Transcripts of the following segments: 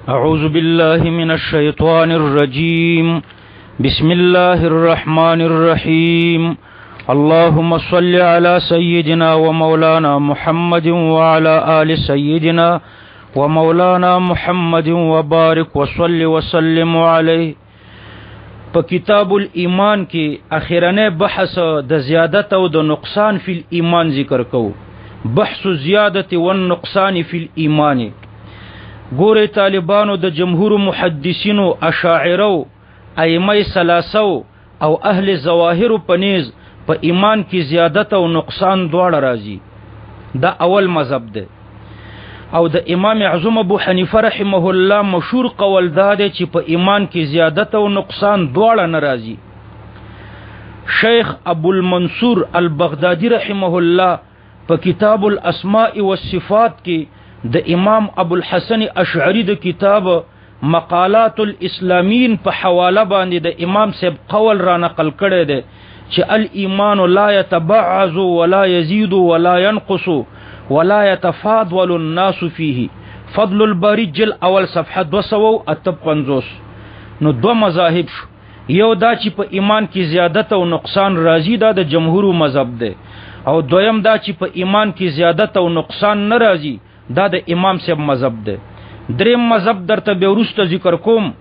أعوذ بالله من الشيطان الرجيم بسم الله الرحمن الرحيم اللهم صل على سيدنا ومولانا محمد وعلى آل سيدنا ومولانا محمد وبارك وصل وسلم عليه. په کتاب الایمان کې اخیرنه بحث د زیادت او د نقصان فی الایمان ذکر کو. بحث زیادت و النقصان فی الایمان. ګوره طالبانو د جمهور محدثینو اشاعرو ائمه ثلاثه او اهل ظواهر پنیز په ایمان کې زیادت او نقصان دواړه راځي. دا اول مذهب ده. او د امام اعظم ابو حنیفه رحمه الله مشهور قول داده چې په ایمان کې زیادت او نقصان دواړه ناراضي. شیخ ابو المنصور البغدادي رحمه الله په کتاب الاسماء والصفات کې د امام ابو الحسن اشعری د کتاب مقالات الاسلامین په حواله باندې د امام صاحب قول را نقل کړی دی چې الایمان لا يتبعض ولا يزيد ولا ينقص ولا يتفاضل الناس فيه. فضل الباری جل اول صفحه 258. نو دو مذاهب شو. یو دا چې په ایمان کې زیادت او نقصان راځي، دا د جمهور مذهب دی. او دویم دا چې په ایمان کې زیادت او نقصان نه راځي، دا د امام صاحب مذهب دی. دریم مذهب درته به وروسته ذکر کوم،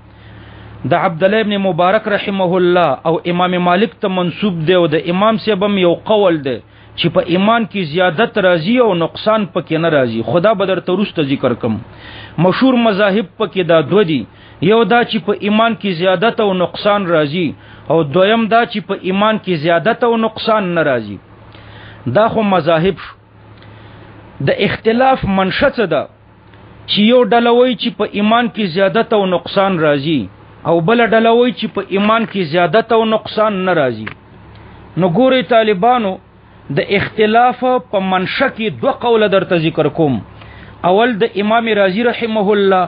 د عبد الله ابن مبارک رحمه الله او امام مالک ته منسوب دی. او د امام صاحب هم یو قول دی چې په ایمان کې زیادت راځي او نقصان پکې نه راځي. خدا به درته وروسته ذکر کوم. مشهور مذاهب پکې دا دو دي، یو دا چې په ایمان کې زیادت او نقصان راځي، او دویم دا چې په ایمان کې زیادت او نقصان نه راځي. دا خو مذاهب شو. د اختلاف منشأ څه ده چې یو ډله وایي چې په ایمان کې زیادت او نقصان راځي، او بل ډله وایي چې په ایمان کې زیادت او نقصان نه راځي. نو ګورئ طالبانو، د اختلاف په منشأ کې دوه قوله درته ذکر کوم. اول د امام رازی رحمه الله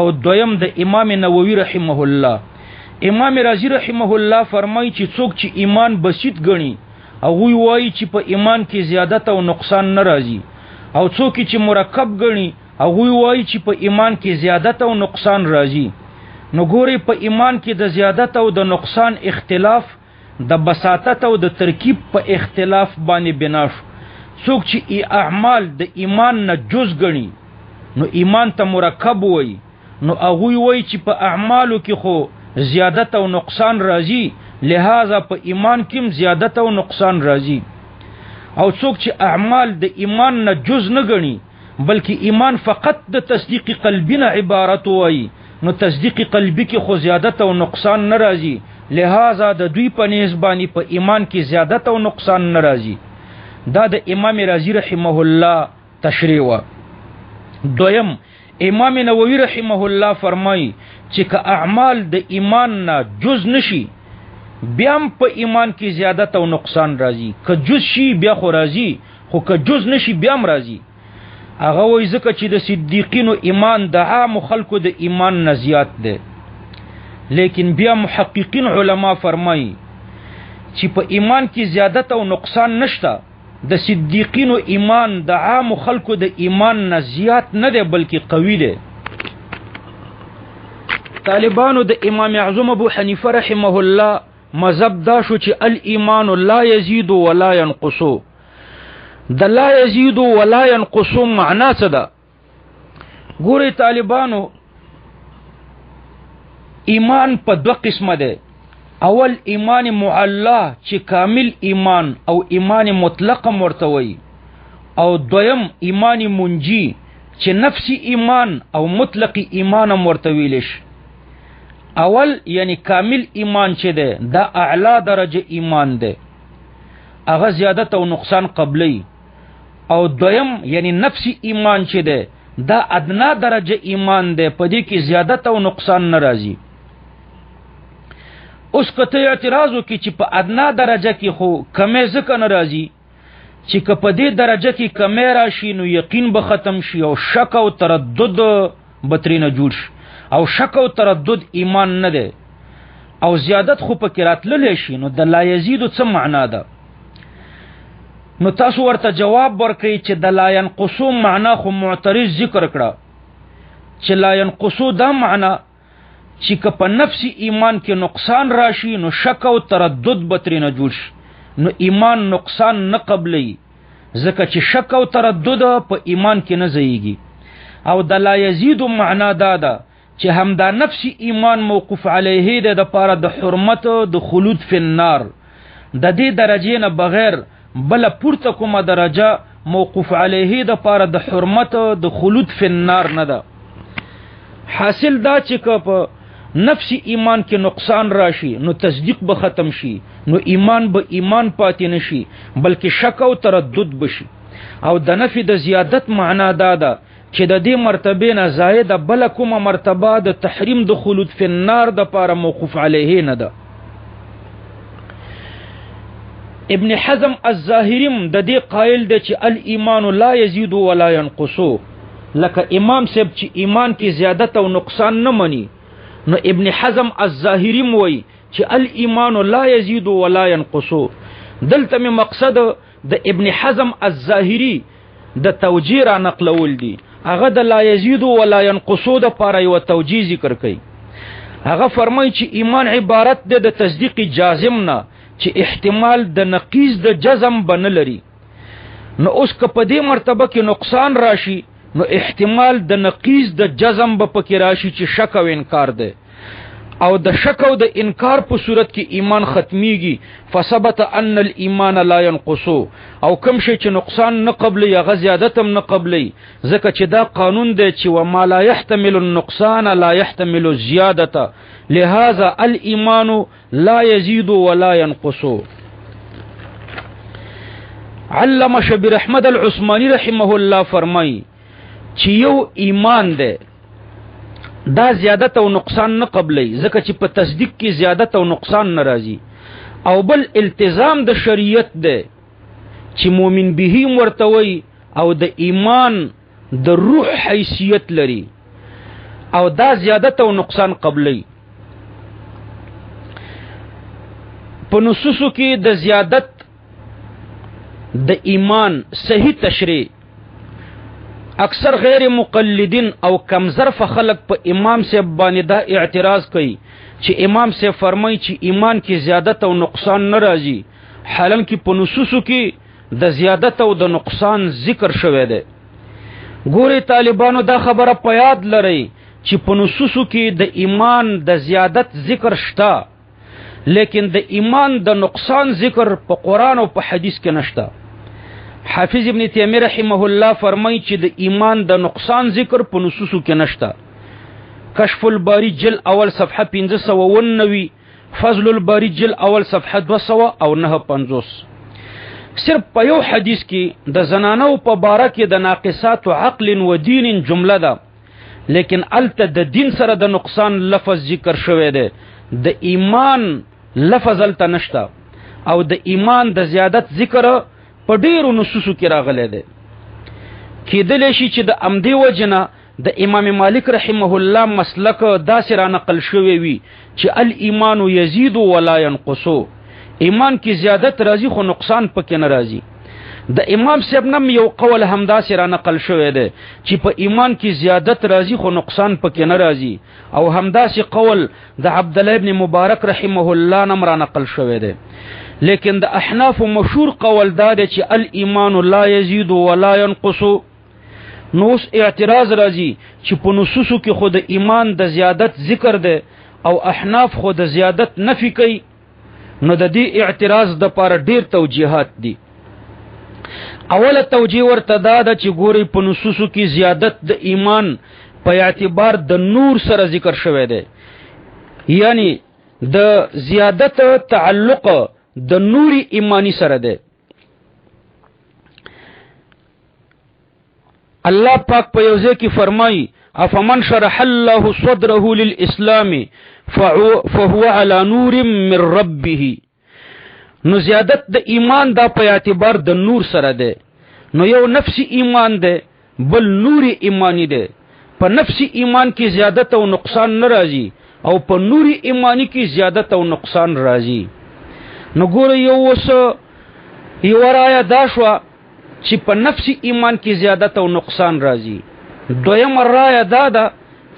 او دویم د امام نووي رحمه الله. امام رازی رحمه الله فرمایي چې څوک چې ایمان بسیط ګڼي او وایي چې په ایمان کې زیادت او نقصان نه راځي، او څوک چې مرکب ګڼي او وایي چې په ایمان کې زیادت او نقصان راځي. نو ګوري په ایمان کې د زیادت او د نقصان اختلاف د بساطت او د ترکیب په اختلاف باندې بنا شو. څوک چې اعمال د ایمان نه جز ګڼي نو ایمان ته مرکب وایي، نو هغوی وایي چې په اعمالو کې خو زیادت او نقصان راځي، لہذا په ایمان کې زیادت او نقصان راځي. او څوک چې اعمال د ایمان نه جز نه ګڼي بلکې ایمان فقط د تصدیق قلبی نه عبارت وایي، نو تصدیق قلبی کې خو زیادت او نقصان نه راځي، لہذا د دوی په نسبانی په ایمان کې زیادت او نقصان نه راځي. دا د امام رازی رحمه الله تشریح و. دویم امام نووي رحمه الله فرمایي چې که اعمال د ایمان نه جز نشي بیا هم په ایمان کې زیادت او نقصان راځي. که جز شي بیا خو راځي، خو که جز نشي بیا هم راځي. هغه وایي ځکه چې د صدیقینو ایمان د عام خلکو د ایمان نه زیات دی. لیکن بیا محققین علما فرمایي چې په ایمان کې زیادت او نقصان نشته. د صدیقینو ایمان د عام خلکو د ایمان نه زیات نه دی بلکې قوي دی. طالبانو د امام اعظم ابو حنیفه رحمه الله مذهب دا شو چې الایمان لا یزید ولا ينقص. د لا یزید ولا ينقص معنا څه ده؟ ګورئ طالبانو، ایمان په دو قسمه ده. اول ایمان معلا چې کامل ایمان او ایمان مطلق مرتوي، او دویم ایمان منجی چې نفسی ایمان او مطلق ایمان مرتویلش. اول یعنی کامل ایمان چې ده دا اعلا درجه ایمان ده، هغه زیادت او نقصان قبلی. او دویم یعنی نفسی ایمان چې ده دا ادنا درجه ایمان ده، په دې کې زیادت او نقصان ناراضي. اوس کته اعتراض وکړي چې په ادنا درجه کې خو کمې ځکه ناراضي چې که په دې درجه کې کمې راشي نو یقین به ختم شي او شک او تردد به ترېنه جوړ شي. او شک او تردد ایمان نه ده، او زیادت خو پکې راتللی شي. نو د لا یزیدو څه معنا ده؟ نو تاسو ورته جواب ورکړئ چې د لا ينقصو معنا خو معترض ذکر کړه، چې لا ينقصو دا معنا چې که په نفس ایمان کې نقصان راشي نو شک او تردد به ترې نه جوړ شي، نو ایمان نقصان نه قبلی، ځکه چې شک او تردد په ایمان کې نه ځایږي. او د لا یزید معنا دا ده چې همدا نفس ایمان موقوف علیه ده د پاره د حرمت د خلود فی النار، د دې درجې نه بغیر بل پورته کومه درجه موقوف علیه د پاره د حرمت د خلود فی النار نه ده. حاصل دا چې که په نفس ایمان کې نقصان راشي نو تصدیق به ختم شي، نو ایمان به ایمان پاتې نشي بلکې شک او تردد بشي. او د نفي د زیادت معنا دا ده چې د دې مرتبه نه زائد بل کومه مرتبه د تحریم د خلود فی النار د پاره موقوف علیه نه ده. ابن حزم الظاهریم د دې قائل دی چې الایمان لا یزيد ولا ينقص، لکه امام صاحب چې ایمان کې زیادت او نقصان نه مني، نو ابن حزم الظاهریم وای چې الایمان لا یزيد ولا ينقص. دلته می مقصد د ابن حزم الظاهری د توجیه را نقلول دي، هغه د لا یزيد ولا ينقص د پاره یو توجیه ذکر کوي. هغه فرمایي چې ایمان عبارت ده د تصدیق جازم نه چې احتمال د نقیض د جزم بن لري. نو اوس که په دې مرتبه کې نقصان راشي نو احتمال د نقیض د جزم به پکې راشي چې شک او انکار ده، او د شک او د انکار په صورت کې ایمان ختمیږي. فثبت ان الايمان لا ينقص، او کوم شي چې نقصان نه قبلي یا زیادت هم نه قبلي، ځکه چې دا قانون دی چې وما لا يحتمل النقصان لا يحتمل الزياده، لهذا الايمان لا يزيد ولا ينقص. علامه شبیر احمد العثماني رحمه الله فرمای چې یو ایمان دی دا زیادت او نقصان نه قبلی، ځکه چې په تصدیق کې زیادت او نقصان ناراضي. او بل التزام د شریعت دی چې مؤمن به ورتوي، او د ایمان د روح حیثیت لري، او دا زیادت او نقصان قبلی. په نصوصو کې د زیادت د ایمان صحیح تشریح اکثر غیر مقلدین او کمزرف خلق په امام سے باندې دا اعتراض کوي چې امام سے فرمایي چې ایمان کې زیادت او نقصان ناراضي، حالانکه په نصوصو کې د زیادت او د نقصان ذکر شوی دی. ګوري طالبانو دا خبره په یاد لري چې په نصوصو کې د ایمان د زیادت ذکر شته، لیکن د ایمان د نقصان ذکر په قرآن او په حدیث کې نشته. حافظ ابن تیمیہ رحمه الله فرمایي چې د ایمان د نقصان ذکر په نصوصو کې نشته. کشف الباری جل اول صفحه 590، فضل الباری جل اول صفحه 259. صرف په یو حدیث کې د زنانو په باره کې د ناقصات عقل و دین جمله ده، لیکن الته د دین سره د نقصان لفظ ذکر شوی دی، د ایمان لفظ الته نشته. او د ایمان د زیادت ذکر په ډیرو نصوصو کې راغلی دی. کېدلی شي چې د امدې وجنه د امام مالک رحمه الله مسلک داسې را نقل شوی وي چې الایمان یزید ولا ينقص، ایمان کې زیادت راځي خو نقصان پکې نه راځي. د امام صاحب نم یو قول هم داسې را نقل شوی دی چې په ایمان کې زیادت راځي خو نقصان پکې نه راځي، او هم داسې قول د عبد الله ابن مبارک رحمه الله نم را نقل شوی دی. لیکن د احناف مشهور قول دا دی چې الایمان لا یزید ولا ينقص. نو اوس اعتراض راځي چې په نصوصو کې خود ایمان د زیادت ذکر دی او احناف خود زیادت نفی کوي، نو د دې اعتراض د پاره ډیر توجیهات دي. اوله توجیه ورته دا ده چې ګوري په نصوصو کې زیادت د ایمان په اعتبار د نور سره ذکر شوی دی، یعنی د زیادت تعلق د نور ایمانی سره ده. الله پاک په یوځه کې فرمایي افمن شرح الله صدره للاسلام فهو على نور من ربه. نو زیادت د ایمان دا په اعتبار د نور سره ده. نو یو نفس ایمان ده بل نور ایمانی ده. په نفس ایمان کې زیادت او نقصان ناراضي او په نور ایمانی کې زیادت او نقصان راځي. نو ګوره یو رایا دا شو چې په نفس ایمان کې زیادت او نقصان راځي. دویم رایا دا ده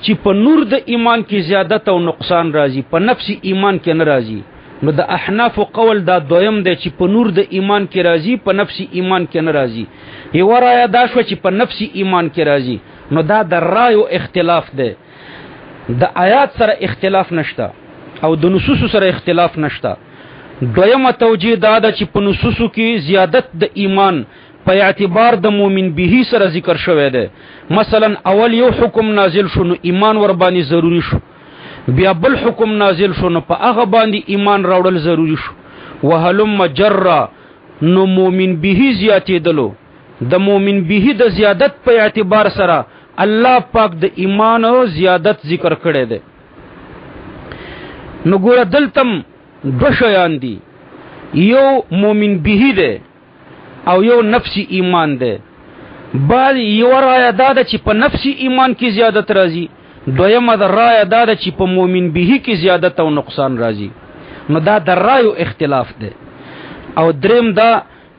چې په نور د ایمان کې زیادت او نقصان راځي، په نفس ایمان کې نه راځي. نو د احناف قول دا دویم دی چې په نور د ایمان کې راځي، په نفس ایمان کې نه راځي. یو رایه دا شو چې په نفس ایمان کې راځي. نو دا د رایو اختلاف دی، د آیات سره اختلاف نشته او د نصوص سره اختلاف نشته. دویمه توجیه دا ده چې په نصوصو کې زیادت د ایمان په اعتبار د مؤمن به سره ذکر شوی دی. مثلا اول یو حکم نازل شو نو ایمان ور باندې ضروری شو، بیا بل حکم نازل شو نو په هغه باندې ایمان راوړل ضروری شو. وهلم جرا نو مؤمن به زیاتېدلو، د مؤمن به د زیادت په اعتبار سره الله پاک د ایمان او زیادت ذکر کړی دی. نو ګوره دلتم دو شیان دي، یو مؤمن به دی او یو نفسی ایمان دی. بعد یو رایه دا ده چې په نفسی ایمان کې زیادت راځي، دویمه د رایه دا ده چې په مؤمن به کې زیادت او نقصان راځي. نو دا د رایو اختلاف دی. او دریم دا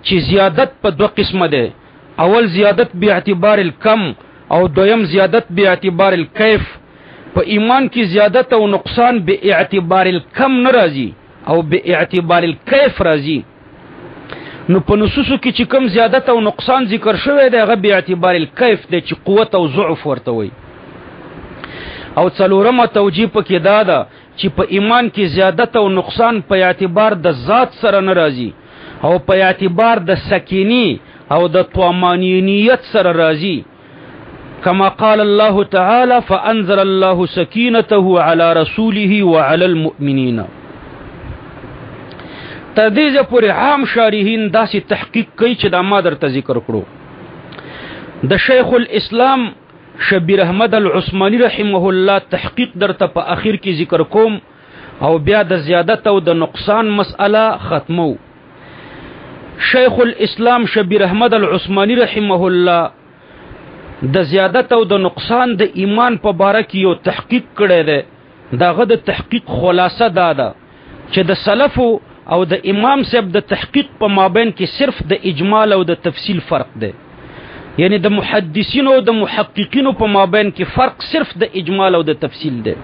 چې زیادت په دو قسمه دی، اول زیادت به اعتبار الکم او دویم زیادت به اعتبار الکیف. په ایمان کې زیادت او نقصان به اعتبار الکم نه راځي او به اعتبار الکیف راځي. نو په نصوصو کې چې کم زیادت او نقصان ذکر شوی دی هغه به اعتبار الکیف دی چې قوت او ضعف ورته وي. او څلورمه توجیه پکې دا ده چې په ایمان کې زیادت او نقصان په اعتبار د ذات سره نه راځي او په اعتبار د سکینی او د طمانینیت سره راځي. كما قال الله تعالى فأنزل الله سكينته على رسوله وعلى المؤمنين. تر دې پورې عام شارحین داسې تحقیق کوي چې دا ما درته ذکر کړو. د شیخ الاسلام شبیر احمد العثماني رحمه الله تحقیق درته په اخر کې ذکر کوم او بیا د زیادت او د نقصان مسأله ختمو. شیخ الاسلام شبیر احمد العثماني رحمه الله د زیادت او د نقصان د ایمان په باره کې یو تحقیق کړی دی. داغه د تحقیق خلاصه دا ده چې د سلفو او د امام صاحب د تحقیق په مابین کې صرف د اجمال او د تفصیل فرق دی. یعنی د محدثین او د محققین په مابین کې فرق صرف د اجمال او د تفصیل دی.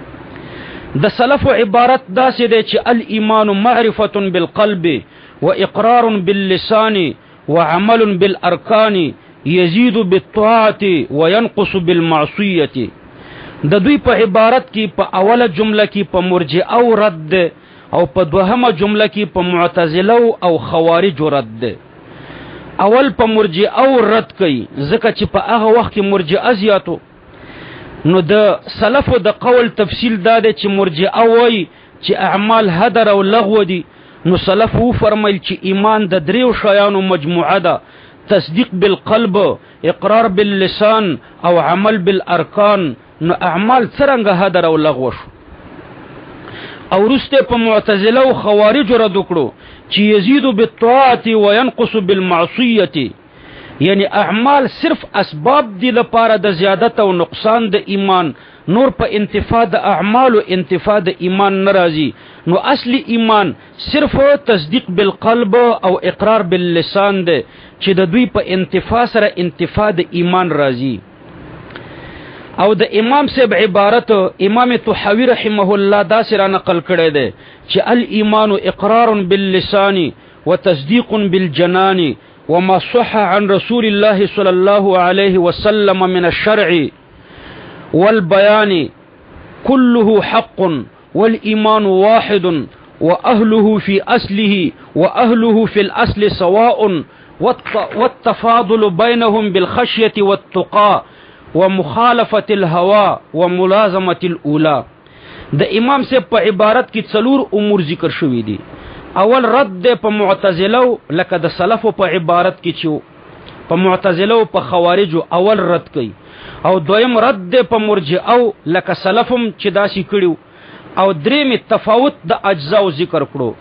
د سلفو عبارت داسې دی چې الایمان معرفة بالقلب واقرار باللسان وعمل بالارکان یزید بالطاعة وینقص بالمعصیة. د دوی په عبارت کې په اوله جمله کې په مرجئه او رد او په دوهمه جمله کې په معتزله او خوارج رد ده. اول په مرجئه او رد کوي ځکه چې په هغه وخت کې مرجئه زیاتو. نو د سلفو د قول تفصیل دا دی چې مرجئه وایي چې اعمال هدر او لغو دي. نو سلفو فرمایل چې ایمان د دریو شیانو مجموعه ده، تصدیق بالقلب، اقرار باللسان او عمل بالارکان. نو اعمال څرنګه هدر او لغو شو؟ او رسته په معتزله او خوارج رد کړو چې یزيد بالطاعه وينقص بالمعصيه. یعنی اعمال صرف اسباب دي لپاره د زیادت او نقصان د ایمان، نور په انتفاع د اعمال او انتفاع د ایمان ناراضي. نو اصلي ایمان صرف تصدیق بالقلب او اقرار باللسان ده چې د دوی په انتفاع سره انتفاع د ایمان راضي. او د امام صاحب عبارت امام طحاوی رحمه الله دا سره نقل کړی دی چې الایمان اقرار باللسان وتصديق بالجنان وما صح عن رسول الله صلى الله عليه وسلم من الشرع والبيان كله حق والإيمان واحد وأهله في أصله وأهله في الأصل سواء والتفاضل بينهم بالخشية والتقى ومخالفة الهوى وملازمة الأولى. د امام سے په عبارت کې څلور امور ذکر شوي دي. اول رد ده په معتزله لکه د سلفو په عبارت کې چې په معتزله او په خوارجو اول رد کوي، او دویم رد ده په مرجئه لکه سلفم چې داسي کړیو، او دریم تفاوت د اجزاو ذکر کړو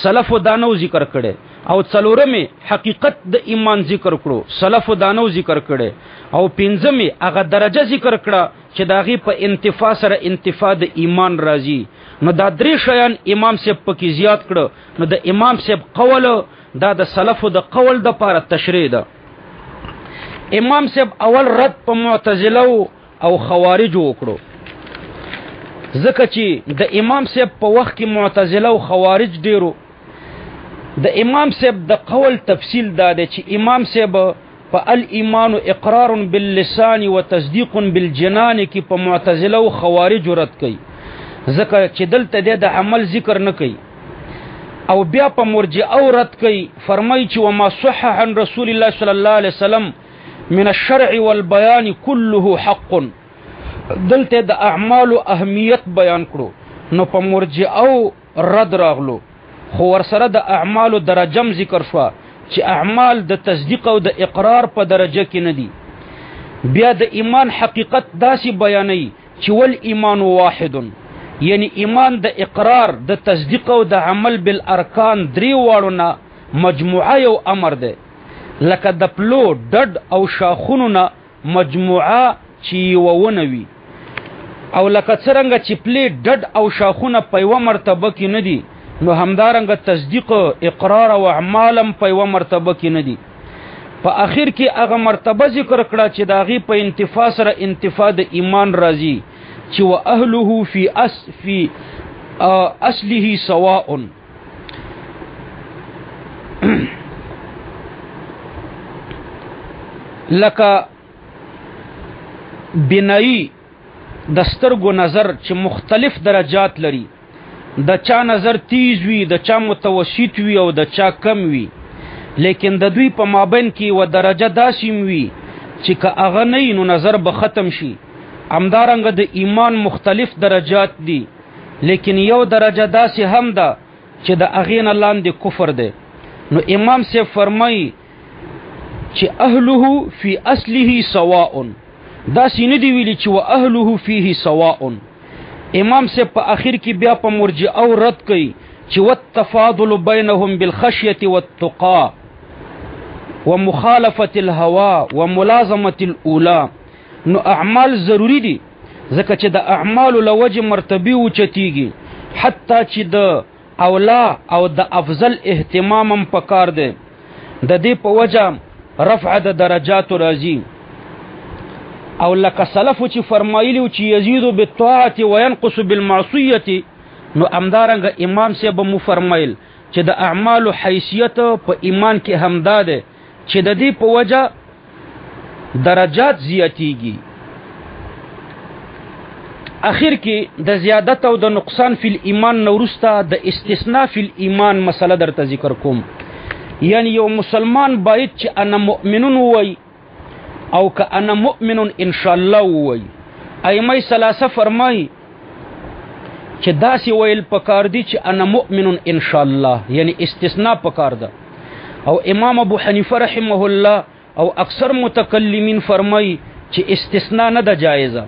سلفو دانو ذکر کړي، او څلورمه حقیقت د ایمان ذکر کړو سلفو دانو ذکر کړي، او پنځمه هغه درجه ذکر کړه چې داغي په انتفاع سره انتفاع د ایمان راځي. نو دا درې شیان امام صاحب پکې زیات کړه. نو د امام صاحب قول دا د سلفو د قول د پاره تشریح ده. امام صاحب اول رد په معتزله او خوارج وکړو. ځکه چې د امام صاحب په وخت کې معتزله او خوارج ډیرو. د امام صاحب د قول تفصیل دا دی چې امام صاحب په الایمان اقرار باللسان و تصدیق بالجنان کې په معتزله او خوارج رد کوي، ځکه چې دلته د عمل ذکر نه کوي. او بیا په مرجئه رد کوي، فرمایي چې وما صح عن رسول الله صلی الله علیه وسلم من الشرع والبيان كله حق. دلته د اعمال اهمیت بیان کړو، نو په مرجئه رد راغلو، خو ورسره د اعمال درجم ذکر شو چې اعمال د تصدیق او د اقرار په درجه کې نه دي. بیا د ایمان حقیقت داسې بیانوي چې ول ایمان واحد، یعنی ایمان د اقرار د تصدیق او د عمل بالارکان درې واړو نه مجموعه یو امر ده، لکه د پلو ډډ او شاخونو نه مجموعه چې یوونه وي، او لکه څرنګه چې پلې ډډ او شاخونه په یوه مرتبه کې نه دي، نو همدارنګه تصدیق اقرار او اعمالم په یوه مرتبه کې نه دي. په اخر کې هغه مرتبه ذکر کړه چې د هغې په انتفاع سره انتفاع د ایمان راځي چې واهله فی اصله سواء. لکه بنایی د سترګو نظر چې مختلف درجات لري، د چا نظر تیز وي، د چا متوسط وي او د چا کم وي، لیکن د دوی په مابین کې و درجه داسې وي چې که هغه نه نو نظر به ختم شي. همدارنګه د ایمان مختلف درجات دي، لیکن یو درجه داسې هم ده چې د هغې نه لاندې کفر دی. نو امام صاحب فرمایي چې اهله فی اصله سواء، داسې نه دی ویلي چې واهله فیه سواء. امام صاحب په اخر کې بیا په مرجئه رد کوي چې والتفاضل بینهم بالخشیة والتقى ومخالفة الهوى وملازمة الاولى. نو اعمال ضروری دي، ځکه چې د اعمالو له وجې مرتبې اوچتېږي، حتی چې د اولا او د افضل اهتمام هم پکار دی. د دې په وجه رفع د درجاتو راځي. او لکه سلفو چې فرمایلی چې یزید بالطاعت وینقص بالمعصیه، نو همدارنګه امام صاحب مو فرمایل چې د اعمالو حیثیت په ایمان کې همدا ده چې د دې په وجه درجات زیاتیږي. اخر کې د زیادت او د نقصان فی الایمان نورسته د استثناء فی الایمان مسله درته ذکر کوم. یعنی یو مسلمان باید چې انا مؤمنون وای او که انا مؤمن ان شاء الله وای. ائمه ثلاثه فرمای چې داسې ویل پکار دي چې انا مؤمن ان شاء الله، یعنی استثناء پکار ده. او امام ابو حنیفه رحمه الله او اکثر متکلمین فرمای چې استثناء نه ده جایزه.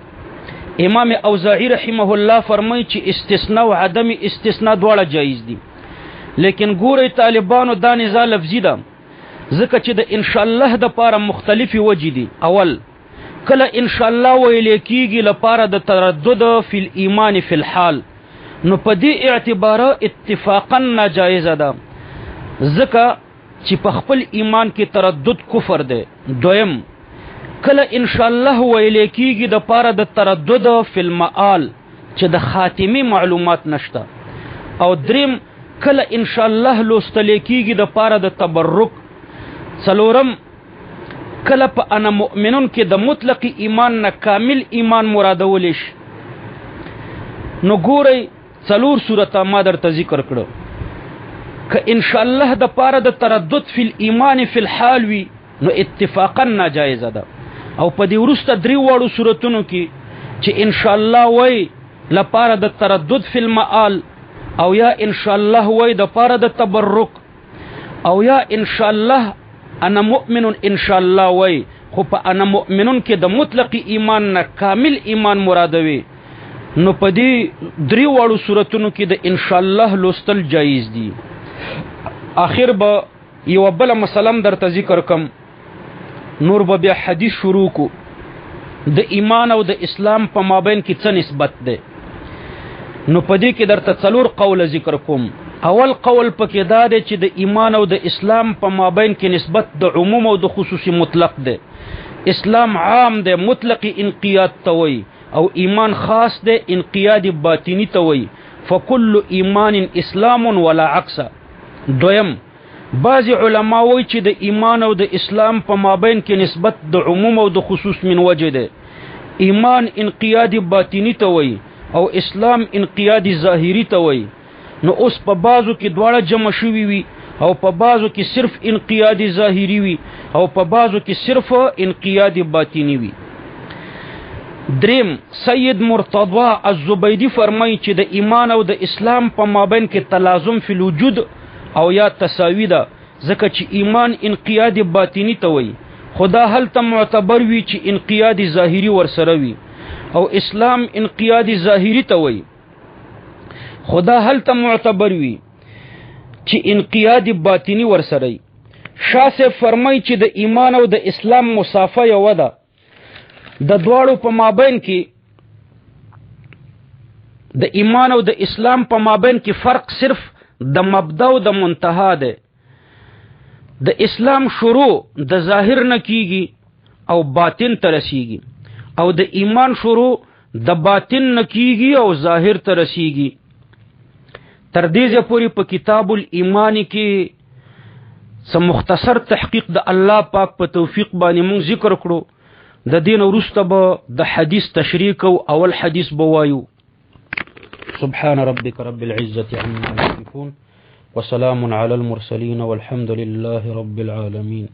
امام اوزاعی رحمه الله فرمای چې استثناء او عدم استثناء دواړه جایز دي. لیکن ګورئ طالبانو دا نزاع لفظي ده، ځکه چې د ان شاء الله د پاره مختلفي وجې دي. اول کله ان شاء الله ویل کېږي لپاره د تردد فی الایمان فی الحال، نو په دې اعتبار اتفاقا ناجایزه ده، ځکه چې په خپل ایمان کې تردد کفر دی. دویم کله ان شاء الله ویل کېږي د پاره د تردد فی المآل چې د خاتمه معلومات نشته. او دریم کله ان شاء الله لوستل کېږي د پاره د تبرک. څلورم کله په انا مؤمنون کې د مطلق ایمان نه کامل ایمان مرادول شي. نو ګورئ څلور صورته ما درته ذکر کړو. که ان شاء الله د پاره د تردد فی الایمان فی الحال وی، نو اتفاقا ناجایزه ده. او په دې وروسته درې واړو صورتونو کې چې ان شاء الله وای لپاره د تردد فی المآل، او یا ان شاء الله وای د پاره د تبرک، او یا ان شاء الله انا مؤمن ان شاء الله وای خو په انا مؤمنون کې د مطلق ایمان نه کامل ایمان مرادوي، نو په دې درې واړو صورتونو کې د ان شاء الله لوستل جایز دي. اخر به یو بل مسلم درته ذکر کم، نور به بیا حدیث شروع کو. د ایمان او د اسلام په مابین کې څه نسبت ده، نو په دې کې درته څلور قول ذکر کوم. اول قول پکې دا دی چې د ایمان او د اسلام په مابین کې نسبت د عموم او د خصوصي مطلق ده، اسلام عام دی مطلق انقیاد توي او ایمان خاص دی انقیاد باطنی توي فکل ایمان اسلام ولا عکس. دویم بعض علما وایي چې د ایمان او د اسلام په مابین کې نسبت د عموم او د خصوص من وجه ده. ایمان انقیاد باطنی توي او اسلام انقیاد ظاهری توي. نو اوس په بعضو کې دواړه جمع شوي وي او په بعضو کې صرف انقیاد ظاهری وي او په بعضو کې صرف انقیاد باطنی وي. دریم سید مرتضی الزبیدی فرمایي چې د ایمان او د اسلام په مابین کې تلازم فی الوجود او یا تساوی ده، ځکه چې ایمان انقیاد باطنی ته وایي خدا هلته معتبر وي چې انقیاد ظاهری ورسره وي، او اسلام انقیاد ظاهری ته وایي خدا هلته معتبر وي چې انقیاد باطنی ورسره وي. شاه صاحب فرمایي چې د ایمان او د اسلام مسافه یوه ده، د دواړو په مابین کې د ایمان او د اسلام په مابین کې فرق صرف د مبدا او د منتها ده. د اسلام شروع د ظاهر نه کیږي او باطن ته رسیږي، او د ایمان شروع د باطن نه کیږي او ظاهر ته رسیږي. تر دې پورې په کتاب الایمان کې سم مختصر تحقیق د الله پاک په توفیق باندې موږ ذکر کړو. د دین وروسته به د حدیث تشریح او اول حدیث به وایو. سبحان ربك رب العزة عما يصفون وسلام على المرسلين والحمد لله رب العالمين.